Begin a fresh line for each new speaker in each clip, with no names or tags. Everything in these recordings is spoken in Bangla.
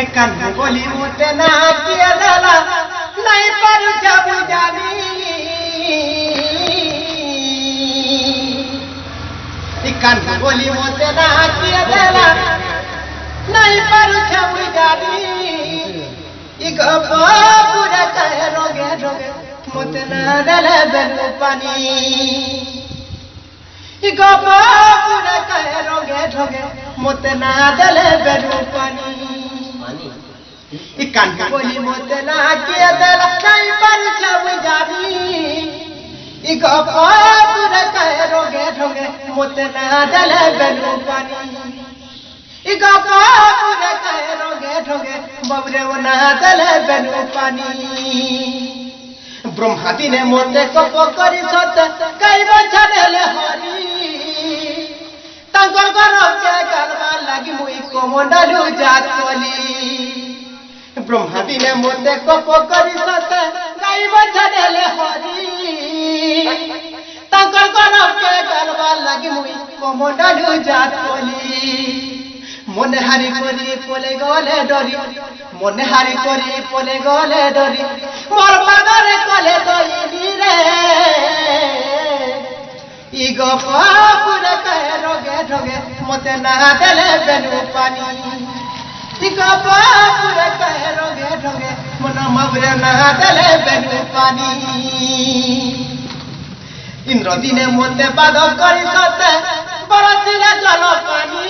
কান্দু বলি মতে না কিয়া দালা নাই পারু যাবু জানি কান্দু বলি মতে না কিয়া দালা নাই পারু যাবু জানি পুরা কায় রোগে রোগে মতে না দেলে বেলু পানি পুরা কায় রোগে রোগে মতে না দেলে বেলু পানি কান্দু বলি মতে না কিয়া দেলা নাই পারু যাবু জানি পুরা কায় রোগে রোগে মতে না দেলে বেলু পানি পুরা কায় রোগে রোগে বাবরে না দেলে বেলু পানি ব্রহ্মা দিনে মতে কপ করি সত কাইব ছাড়েলে হরি তাঙ্কর গরকে গালবা লাগি মুই কমন্ডালু জাত কলি ব্রহ্মা দিনে মতে কপ করি সত কাইব ছাড়েলে হরি তাঙ্কর গরকে গালবা লাগি মুই কমন্ডালু জাত কলি মনে হারি করি পলে গলে ডরি মনে হারি করি পলে গলে ডরি মোর পাগরে কলে দইনি রে পুরে কহে রোগে রোগে মতে না দেলে বেলু পানি পুরে কহে রোগে রোগে মন মাবরে না দেলে বেলু পানি ইন্দ্র দিনে মতে বাদ করি সতে বরছিলে জল পানি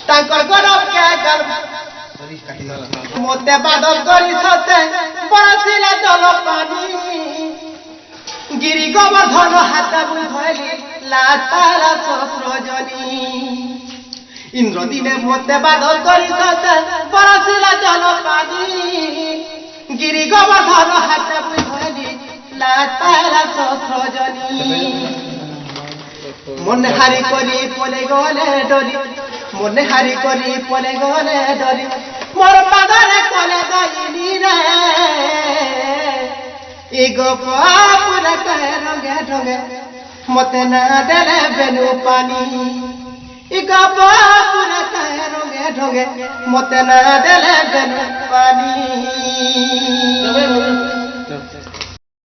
তাঙ্কর গরবকে গর্ব মতে বাদক করি সতে বরছিলে জল পানি গিরি গোবর্ধন হাত বুই ধইলি লাতারা সহস্রজনী ইন্দ্র দিনে মতে বাদক করি সতে বরছিলে জল পানি গিরি গোবর্ধন হাত বুই ধইলি লাতারা সহস্রজনী মনে হারি করি পলে গলে ডরি মনে হারি করি পলে গলে ডরি মোর পাগরে কলে দইনি রে পুরে কহে রঙে রঙে মতে না দেলে বেলু পানি পুরে কহে রঙে রঙে মতে না দেলে বেলু পানি